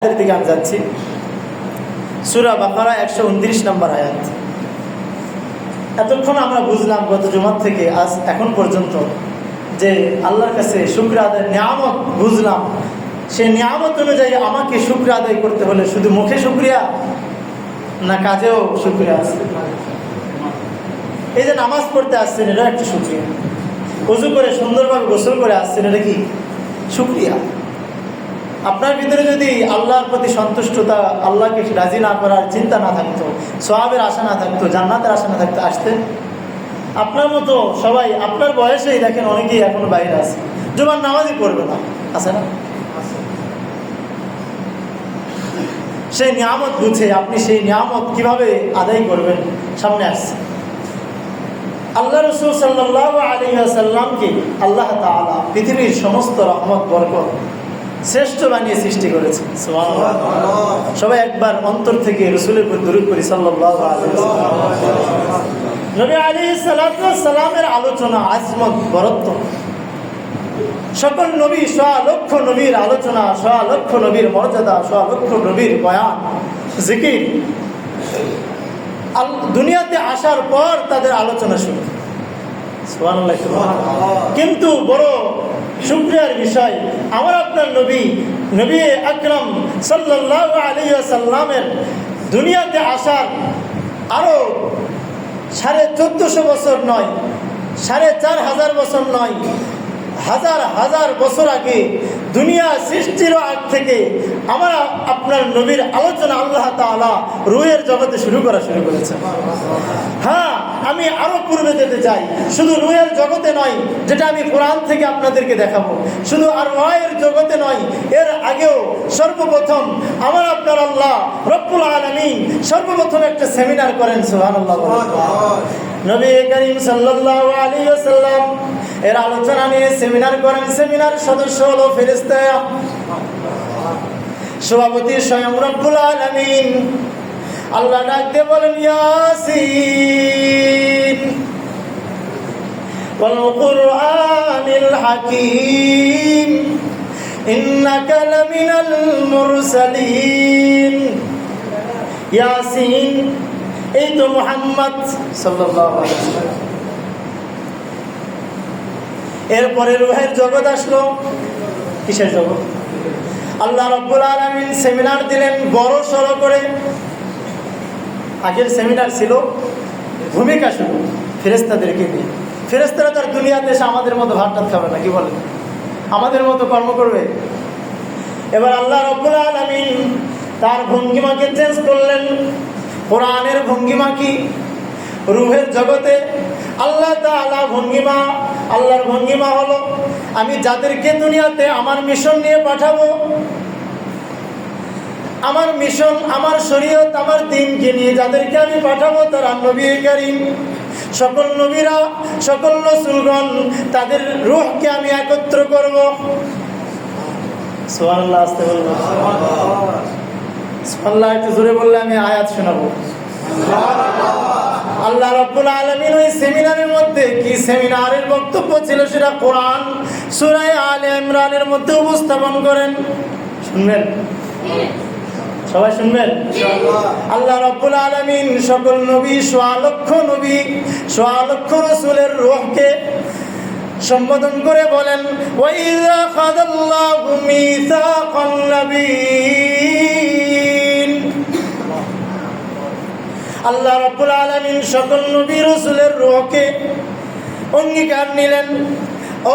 দিকে আমি যাচ্ছি। সূরা বাকারা 129 নম্বর আয়াত। এতক্ষণ আমরা বুঝলাম গত জুমার থেকে আজ এখন পর্যন্ত যে আল্লাহর কাছে শুকর আদায়ের নিয়ামত বুঝলাম। সেই নিয়ামত অনুযায়ী আমাকে শুকর আদায় করতে হলে শুধু মুখে শুকরিয়া না কাজেও শুকরিয়া আছে। এই যে নামাজ পড়তে আসছেন এটা একটা শুকরিয়া, ওযু করে সুন্দরভাবে গোসল করে আসছেন এটা কি শুকরিয়া। আপনার ভিতরে যদি আল্লাহর প্রতি সন্তুষ্টতা, আল্লাহকে রাজি না করার চিন্তা না থাকতো, সওয়াবের আশা না থাকতো, জান্নাতের আশা না থাকতো, আসতেন? আপনার মতো সবাই আপনার বয়সেই দেখেন অনেকেই এখনো বাইরে আছে, জুমার নামাজই পড়বে না, আছে না? সেই নিয়ামত বুঝে আপনি সেই নিয়ামত কিভাবে আদায় করবেন সামনে আসছে। আল্লাহ রাসূল সাল্লাল্লাহু আলাইহি ওয়াসাল্লামকে আল্লাহ তাআলা পৃথিবীর সমস্ত রহমত বরকত শ্রেষ্ঠ বানিয়ে সৃষ্টি করেছে। সুবহানাল্লাহ। সবাই একবার অন্তর থেকে রাসূলের উপর দরুদ পড়ি সাল্লাল্লাহু আলাইহি ওয়াসাল্লাম। নবী আলাইহিস সালাতু ওয়াস সালামের আলোচনা, আজমত, বরত্ব, সকল নবী, সোয়া লক্ষ নবীর আলোচনা, সোয়া লক্ষ নবীর মর্যাদা, সোয়া লক্ষ নবীর বয়ান, জিকির দুনিয়াতে আসার পর তাদের আলোচনা শুরু। সুবহানাল্লাহ। কিন্তু বড় শুকরিয়ার বিষয়, আমার আপনার নবী আকরাম সাল্লাল্লাহু আলাইহি ওয়াসাল্লামের দুনিয়াতে আসার আরো 1450 বছর নয়, 4500 বছর নয়, হাজার হাজার বছর আগে, দুনিয়া সৃষ্টির আগ থেকে আমার আপনার নবীর আলোচনা আল্লাহ তাআলা রূহের জগতে শুরু করেছে। হ্যাঁ, আমি আরো পূর্বে যেতে চাই, শুধু রূহের জগতে নয়, যেটা আমি কোরআন থেকে আপনাদেরকে দেখাবো, শুধু আর রূহের জগতে নয়, এর আগেও সর্বপ্রথম আমার আপনার আল্লাহ রব্বুল আলামিন সর্বপ্রথম একটা সেমিনার করেন। সুবহানাল্লাহ। নবী করিম সাল্লাল্লাহু আলাইহি ওয়াসাল্লাম এর আলোচনা নিয়ে সেমিনার করেন। সেমিনার সদস্য হলো ফেরেশতা, সভাপতি স্বয়ং রব্বুল আলামিন। আল্লাহ ডাক দিয়ে বলেন, ইয়াসিন ওয়াল কুরআনিল হাকীম ইন্নাকা লামিনাল মুরসালিন। ইয়াসিন, এই তো মুহাম্মদ সাল্লাল্লাহু আলাইহি ওয়াসাল্লাম। এরপরে রূহের জগৎ আসলো। কিসের জগৎ? আল্লাহ রাব্বুল আলামিন সেমিনার দিলেন বড় সড়ো করে। আগের সেমিনার ছিল ভূমিকা শুরু ফেরেশতাদেরকে নিয়ে। ফেরেশতারা তার দুনিয়াতে এসে আমাদের মতো ভাত টাত খাবে না, কি বলেন? আমাদের মতো কর্ম করবে। এবার আল্লাহ রাব্বুল আলামিন তার ভঙ্গিমাকে চেঞ্জ করলেন। কোরআনের ভঙ্গিমা কি? রূহের জগতে আল্লাহ তাআলা ভঙ্গিমা, আল্লাহর ভঙ্গিমা হলো, আমি যাদেরকে দুনিয়াতে আমার মিশন নিয়ে পাঠাবো, আমার মিশন, আমার শরীয়ত, আমার দ্বীনকে নিয়ে যাদেরকে আমি পাঠাবো, তারা নবী করিম, সকল নবীরা, সকল রাসূলগণ, তাদের রূহকে আমি একত্র করব। সুবহানাল্লাহ। আস্তে বলবো সুবহানাল্লাহ, একটু জোরে বললে আমি আয়াত শোনাবো। আল্লাহ রাব্বুল আলামিন ওই সেমিনারের মধ্যে, কি সেমিনারের বক্তব্য ছিল সেটা কোরআন সূরা আলে ইমরানের মধ্যে উপস্থাপন করেন। শুনবেন? সবাই শুনবেন ইনশাআল্লাহ। আল্লাহ রাব্বুল আলামিন সকল নবী, সোয়া লক্ষ নবী, সোয়া লক্ষ রাসূলের রূহকে সম্বোধন করে বলেন, ওয়া ইযা খাযাল্লাহু মিসাকান নাবিয়্যিন। আল্লাহ রাব্বুল আলামিন সকল নবী রাসূলের রূহকে অঙ্গীকার নিলেন,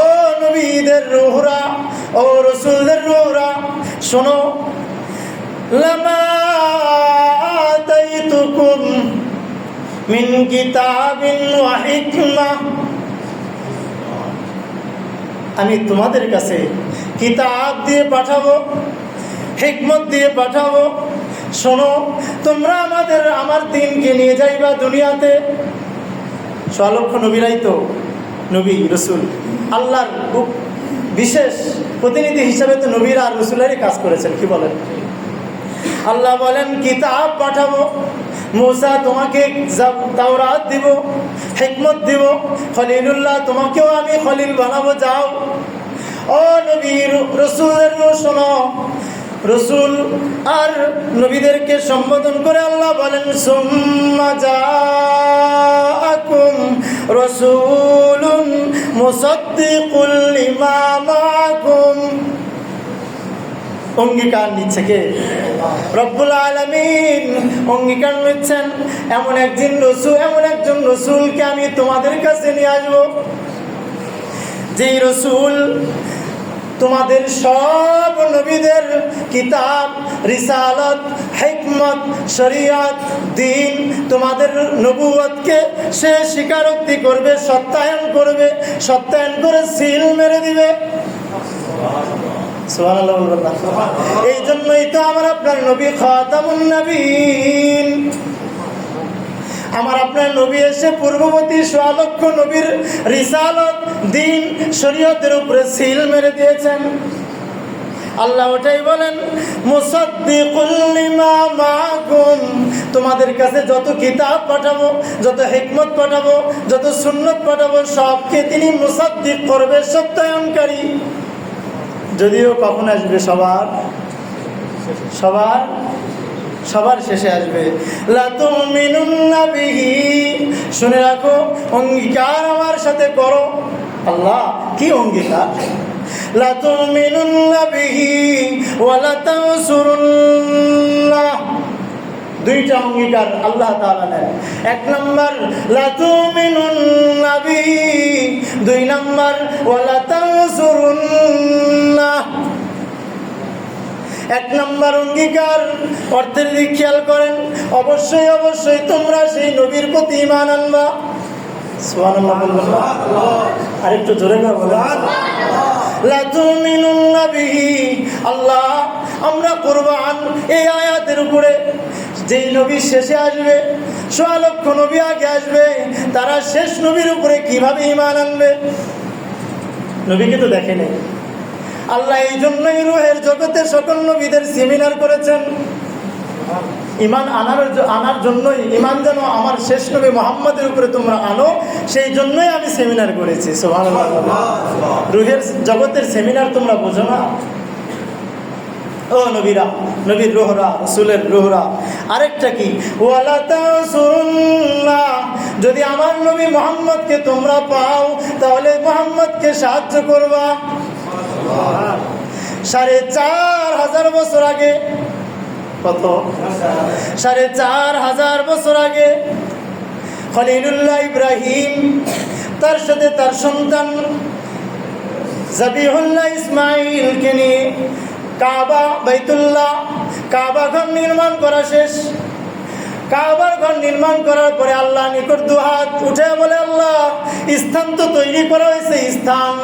ও নবীদের রূহরা, ও রাসূলদের রূহরা, শোনো, লামা আতাইতুকুম মিন কিতাবিন ওয়া হিকমাহ, আমি তোমাদের কাছে কিতাব দিয়ে পাঠাবো, হিকমত দিয়ে পাঠাবো। শোনো, তোমরা আমার দ্বীনকে নিয়ে যাইবা দুনিয়াতে। সোয়ালক্ষ নবীরাই তো নবী রসুল, আল্লাহর বিশেষ প্রতিনিধি হিসাবে তো নবীরা আর রসুলেরই কাজ করেছেন, কি বলেন? আল্লাহ বলেন কিতাব পাঠাবো, মূসা তোমাকে তাওরাত দিব, হিকমত দিব, খলিলুল্লাহ তোমাকেও আমি খলিল বানাবো, যাও। ও নবী রাসূলের শোনো, রসুল আর নবীদেরকে সম্বোধন করে আল্লাহ বলেন সুম্মা জাআকুম রাসূলুন মুসাদ্দিকুল লিমা মাআকুম। অঙ্গীকার নিচ্ছে কে? রব্বুল আলামিন অঙ্গীকার নিচ্ছেন এমন একজন রসুলকে আমি তোমাদের কাছে নিয়ে আসবো, যেই রসুল তোমাদের সব নবীদের কিতাব, রিসালাত, হিকমত, শরিয়ত, দ্বীন, তোমাদের নবুয়তকে সে স্বীকারোক্তি করবে, সত্যায়ন করে সিল মেরে দিবে। সুবহানাল্লাহ বলবেন না? এই জন্যই তো আমার আপনার নবী খাতামুন নবীন। আমার আপনার নবী এসে পূর্ববর্তী ১৬ লক্ষ নবীর রিসালত, দ্বীন, শরীয়তের উপরে সিল মেরে দিয়েছেন। আল্লাহ ওটাই বলেন মুসাদ্দিকুল লিমা মাআকুম, তোমাদের কাছে যত কিতাব পাঠাবো, যত হিকমত পাঠাবো, যত সুন্নত পাঠাবো, সবকে তিনি মুসাদ্দিক করবে, সত্যায়নকারী। যদিও কখন আসবে? সবার শেষে আসবে। লা তুমিনুন্না বিহি, শুনে রাখো, অঙ্গীকার আমার সাথে করো। আল্লাহ কি অঙ্গীকার? লা তুমিনুন্না বিহি ওয়া লা তানসুরুল্লাহ। দুইটা অঙ্গীকার আল্লাহ তাআলা নেন। ১ নম্বর লা তুমিনুন্না বিহি, ২ নম্বর ওয়া লা তানসুরুল্লাহ। ১ নম্বর অঙ্গীকার অর্থের দিক খেয়াল করেন, অবশ্যই তোমরা সেই নবীর প্রতি ঈমান আনবা। সুবহানাল্লাহ বলবেন না? আরেকটু জোরে করে বলেন লা তুমিনুন্না বিহি। আল্লাহ আমরা কুরবান এই আয়াতের উপরে, যেই নবী শেষে আসবে, ১৬ লক্ষ নবী আগে আসবে, তারা শেষ নবীর উপরে কিভাবে ঈমান আনবে? নবীকে তো দেখে নেই। আল্লাহ এই জন্যই রূহের জগতে সকল নবীদের সেমিনার করেছেন, ঈমান আনার জন্যই। ঈমান যেন আমার শেষ নবী মুহাম্মদের উপরে তোমরা আনো, সেই জন্যই আমি সেমিনার করেছি। সুবহানাল্লাহ। রূহের জগতের সেমিনার তোমরা বোঝো না? ও নবীরা, নবীর রূহরা, রাসূলের রূহরা। আরেকটা কি? ওয়ালা তানসুরুল্লাহ, যদি আমার নবী মুহাম্মদকে তোমরা পাও তাহলে মুহাম্মদকে সাহায্য করবা। ৪,৫০০ বছর আগে, কত? ৪,৫০০ বছর আগে খলিলুল্লাহ ইব্রাহিম তার সাথে তার সন্তান জাবিহুল্লাহ ইসমাঈলকে নিয়ে কাবা ঘর নির্মাণ করা শেষ। কাবার ঘর নির্মাণ করার পরে আল্লাহ নিকট দুহাত উঠে বলে, আল্লাহ স্থান তো তৈরি করা হয়েছে, স্থান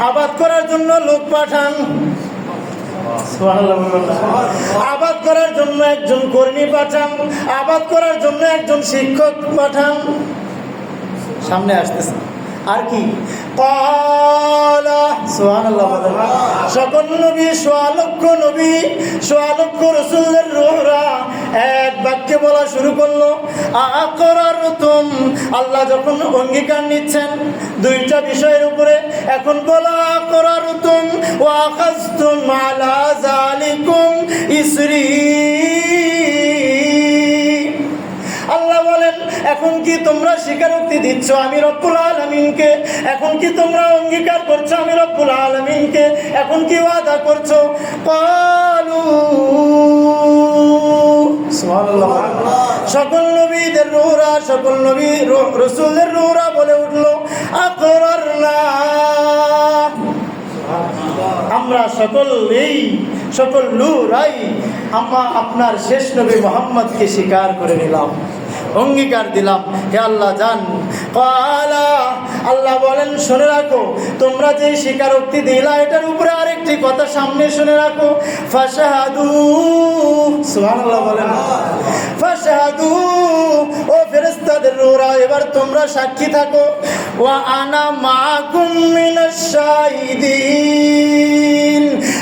আবাদ করার জন্য লোক পাঠান। আবাদ করার জন্য একজন কর্মী পাঠান, আবাদ করার জন্য একজন শিক্ষক পাঠান। সামনে আসতেছে আর কি? সকল নবী, ১৬ লক্ষ নবী, ১৬ লক্ষ রসুলের রূহরা এক বাক্যে বলা শুরু করলো আকরারতুম। আল্লাহ যখন অঙ্গীকার নিচ্ছেন দুইটা বিষয়ের উপরে, এখন বলা আকরারতুম ওয়া আখাযতুম আলা যালিকুম ইসরি। আল্লাহ বলেন, এখন কি তোমরা স্বীকারোক্তি দিচ্ছ আমি রব্বুল আলামিনকে? এখন কি তোমরা অঙ্গীকার করছো আমি রব্বুল আলামিনকে? এখন কি ওয়াদা করছো? ক্বালু, সুবহানাল্লাহ। সকল নবীদের রূহরা, সকল নবী রাসূলদের রূহরা বলে উঠলো আকরারনা, আমরা সকল নূরাই আপনার শেষ নবী মুহাম্মদকে স্বীকার করে নিলাম, অঙ্গীকার দিলাম। হে আল্লাহ জান আল্লাহ বলেন, শুনে রাখো, তোমরা যে স্বীকারোক্তি দিলা এটার উপরে আরেকটি কথা সামনে শুনে রাখো। ফাশহাদু, সুবহানাল্লাহ বলেন। ফাশহাদু, ও ফেরেশতাদের রূহরা, এবার তোমরা সাক্ষী থাকো। ওয়া আনা মাআকুম মিনাশ শাহিদিন,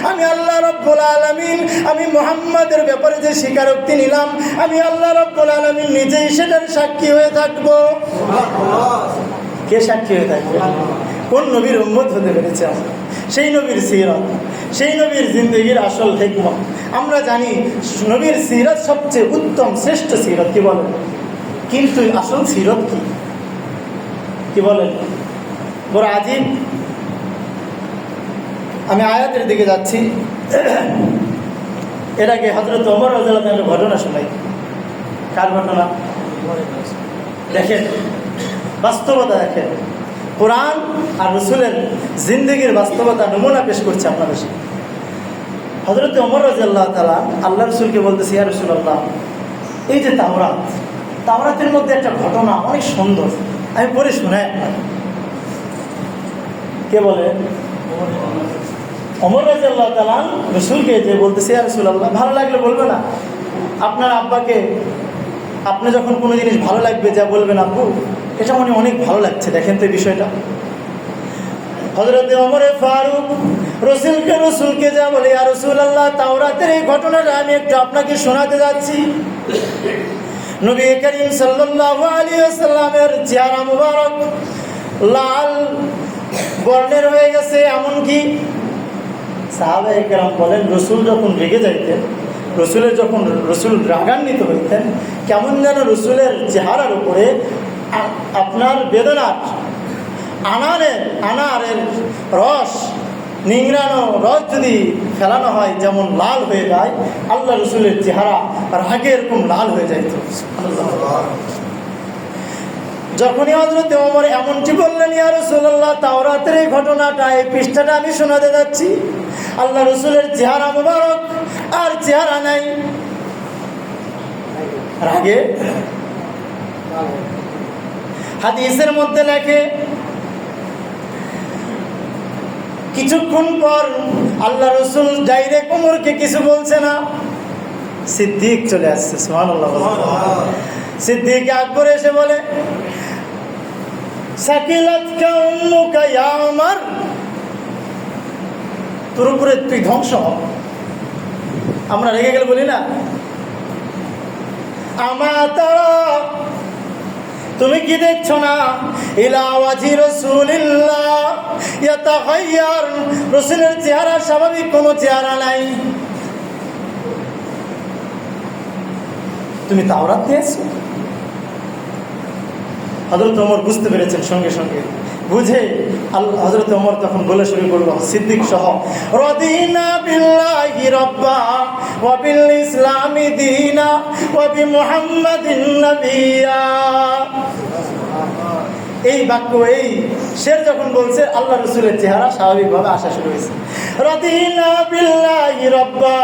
আমি আল্লাহ রাব্বুল আলামিন, আমি মুহাম্মাদের ব্যাপারে যে স্বীকারোক্তি নিলাম, আমি আল্লাহ রাব্বুল আলামিন নিজেই সেটার সাক্ষী হয়ে থাকবো। কে সাক্ষী হয়ে থাকবে? কোন নবীর উম্মত হতে পেরেছে আমরা, সেই নবীর সিরাত, সেই নবীর জিন্দেগির আসল হিকমত আমরা জানি নবীর সিরাত সবচেয়ে উত্তম শ্রেষ্ঠ সিরাত, কি বলেন? কিন্তু আসল সিরাত কি বলেন? বড় আজীব। আমি আয়াতের দিকে যাচ্ছি। এর আগে হযরত ওমর রাদিয়াল্লাহু আনহু ঘটনা শোনাই। কার ঘটনা? দেখেন বাস্তবতা, দেখেন কোরআন আর রাসূলের জিন্দেগির বাস্তবতা নমুনা পেশ করছে আপনাদের সামনে। হযরত ওমর রাদিয়াল্লাহু তাআলা আল্লাহ রাসূলকে বলতেছে, ইয়া রাসূলুল্লাহ, এই যে তাওরাতের মধ্যে একটা ঘটনা অনেক সুন্দর, আমি পড়ে শোনাই আপনার। কে বলে? ওমর রাদিয়াল্লাহু তাআলা রাসূলকে যে বলতেছে, ইয়া রাসূলুল্লাহ, ভালো লাগলে বলবে না? আপনার আব্বাকে আপনি যখন কোনো জিনিস ভালো লাগবে যা বলবেন, আব্বু এটা মনে অনেক ভালো লাগছে, দেখেন তো এই বিষয়টা। হযরত ওমর ফারুক রসুলকে যা বলে, ইয়া রাসূলুল্লাহ, তাওরাতের এই ঘটনাটা আমি একটু আপনাকে শোনাতে যাচ্ছি। নবী করিম সাল্লাল্লাহু আলাইহি ওয়াসাল্লামের চেহারা মুবারক লাল বর্ণের হয়ে গেছে। এমনকি সাহাবায়ে কেরাম বলেন, রসুল যখন রেগে যাইতেন, রসুল রাগান্বিত হইতেন, কেমন যেন রসুলের চেহারার উপরে আপনার বেদনার আনারের রস, নিংড়ানো রস যদি ফেলানো হয় যেমন লাল হয়ে যায়, আল্লাহ রসুলের চেহারা রাগে এরকম লাল হয়ে যাইত। যখনই হযরত ওমর এমনটি বললেন, ইয়া রাসূলুল্লাহ, তাওরাতের এই ঘটনাটা, এই পৃষ্ঠাটা আমি শোনাতে যাচ্ছি, আল্লাহ রসুলের চেহারা মুবারক আর চেহারা নাই, রাগে। হাদিসের মধ্যে লেখে, কিছুক্ষণ পর আল্লাহ রসুল ডাইরেক্ট ওমরকে কিছু বলছে না, সিদ্দিক চলে আসছে। সুবহানাল্লাহ। সিদ্দিক আকবর এসে বলে, সাকিলাতকা উম্মুকা ইয়া ওমর, তোর উপরে তুই ধ্বংস হ। আমরা রেগে গেলে বলি না, তুমি কি দেখছো না, ইলা ওয়াজি রাসূলিল্লাহ ইয়াতাগায়্যার, রাসূলের চেহারা স্বাভাবিক কোনো চেহারা নাই। তুমি তাওরাত নিয়েছো? হযরত ওমর বুঝতে পেরেছেন, সঙ্গে সঙ্গে বুঝে হযরত ওমর তখন বলে শুরু করলো, সিদ্দিক সহ, রাদিনা বিল্লাহি রাব্বা ওয়া বিল ইসলামি দীনা ওয়া বিমুহাম্মাদিন নাবিয়্যা। এই বাক্য, এই শের যখন বলছে, আল্লাহ রাসূলের চেহারা স্বাভাবিকভাবে আসা শুরু হয়েছে। রাদিনা বিল্লাহি রাব্বা,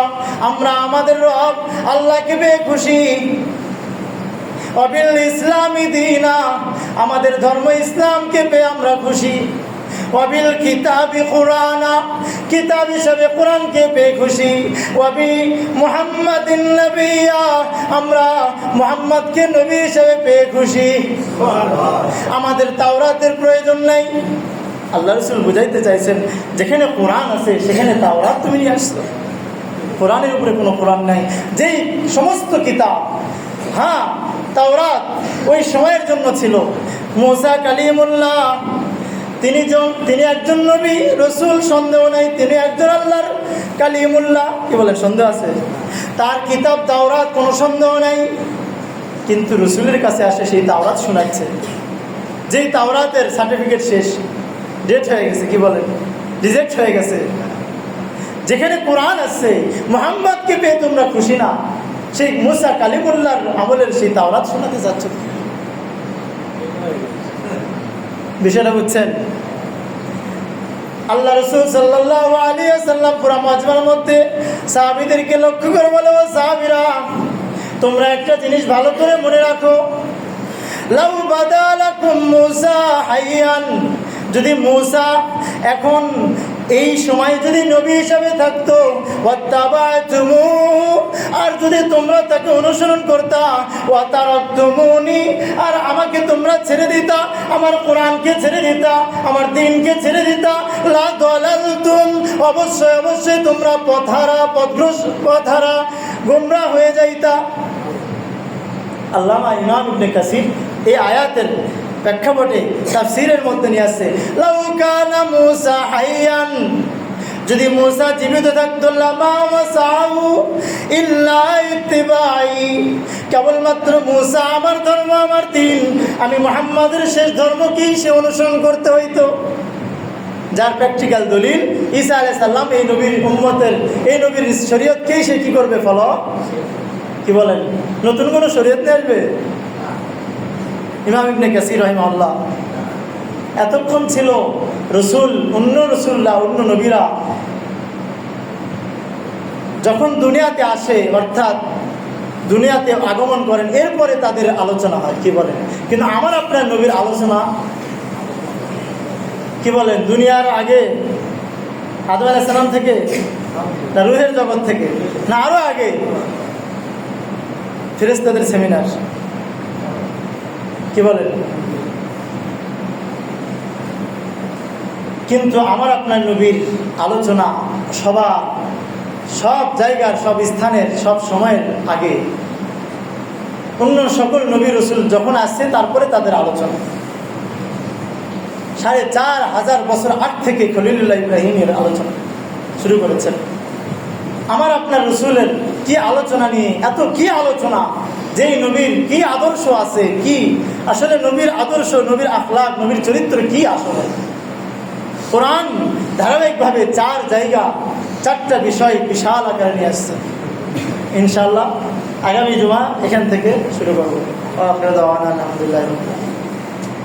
আমরা আমাদের রব আল্লাহকে পেয়ে খুশি। ওয়াবিল ইসলামি দীনা, আমাদের ধর্ম ইসলামকে পেয়ে আমরা খুশি। ওয়াবিল কিতাবি কুরআনা, কিতাব হিসেবে কোরআনকে পেয়ে খুশি। ওয়াবি মুহাম্মাদিন নাবিয়্যা, আমরা মুহাম্মদকে নবী হিসেবে পেয়ে খুশি। আমাদের তাওরাতের প্রয়োজন নাই। আল্লাহ রাসূল বুঝাইতে চাইছেন, যেখানে কোরআন আছে সেখানে তাওরাত তুমি নিয়ে আসছো। কোরআনের উপরে কোনো কোরআন নাই। যেই সমস্ত কিতাব, হ্যাঁ তাওরাত ওই সময়ের জন্য ছিল। মুসা কালিমুল্লাহ, তিনি একজন নবী রসুল, সন্দেহ নাই, তিনি একজন আল্লাহর কালিমুল্লাহ। কি বলে, সন্দেহ আছে? তার কিতাব তাওরাত, কোনো সন্দেহ নাই। কিন্তু রসুলের কাছে আসে সেই তাওরাত শোনাচ্ছে, যেই তাওরাতের সার্টিফিকেট শেষ, ডেট হয়ে গেছে, কি বলেন, রিজেক্ট হয়ে গেছে। যেখানে কোরআন আছে, মুহাম্মদকে পেয়ে তোমরা খুশি না, সেই মুসা কালিমুল্লাহর আমলের সেই তাওরাত শোনাতে যাচ্ছ। বিষয়টা বুঝছেন? আল্লাহ রাসূল সাল্লাল্লাহু আলাইহি ওয়াসাল্লাম পুরা মাজমার মধ্যে সাহাবীদেরকে লক্ষ্য করে বলে, ও সাহাবীরা, তোমরা একটা জিনিস ভালো করে মনে রাখো, লাউ বাদালাকুম মুসা হাইয়ান, যদি মুসা এখন এই সময় যদি নবী হিসাবে থাকতো, ওয়াত্তাবাতুমু, আর যদি তোমরা তাকে অনুসরণ করতা, ওয়াতারাকতুমুনি, আর আমাকে তোমরা ছেড়ে দিতা, আমার কোরআনকে ছেড়ে দিতা, আমার দ্বীনকে ছেড়ে দিতা, লা দালালতুম, অবশ্যই অবশ্যই তোমরা পথহারা গোমরাহ হয়ে যাইতা। আল্লামা ইমাম ইবনে কাসির এই আয়াতের প্রেক্ষাপটে তাফসীরের মধ্যে নিয়ে আসছে, লাউ কানা মুসা হাইয়ান যদি মূসা জীবিত থাকতো লামা ওয়াসাউ ইল্লা ইত্তিবাই, কেবলমাত্র মূসা আমার ধর্ম আমার দিন, আমি মুহাম্মাদের শেষ ধর্মকেই সে অনুসরণ করতে হইতো। যার প্র্যাকটিক্যাল দলিল ঈসা আলাইহিস সালাম এই নবীর উম্মতের, এই নবীর শরীয়তকেই সে কি করবে, ফলো। কি বলেন, নতুন কোনো শরীয়ত নিয়ে আসবে? ইমাম ইবনে কাসির রাহিমাহুল্লাহ এতক্ষণ ছিল রসুল, অন্য রসুল্লাহ, অন্য নবীরা যখন দুনিয়াতে আসে, অর্থাৎ দুনিয়াতে আগমন করেন, এরপরে তাদের আলোচনা হয়। কি বলেন? কিন্তু আমার আপনার নবীর আলোচনা কি বলেন, দুনিয়ার আগে আদম আলাইহিস সালাম থেকে, না রূহের জগৎ থেকে, না আরো আগে ফেরেশতাদের সেমিনার? কি বলেন? কিন্তু আমার আপনার নবীর আলোচনা সব জায়গার, সব স্থানের, সব সময়ের আগে অন্য সকল নবী রসুল যখন আসছে তারপরে তাদের আলোচনা। 4500 বছর আগ থেকে খলিলুল্লাহ ইব্রাহিমের আলোচনা শুরু করেছেন। আমার আপনার রসুলের কি আলোচনা নিয়ে এত কি আলোচনা, যেই নবীর কি আদর্শ আছে, কি আসলে নবীর আদর্শ, নবীর আখলাক, নবীর চরিত্র কি আসলে। কোরআন ধারাবাহিকভাবে 4 জায়গা 4টা বিষয় বিশাল আকারে নিয়ে আসছে। ইনশাআল্লাহ আগামী জুমা এখান থেকে শুরু করবো। আপনারা দাওয়ানা আলহামদুলিল্লাহ।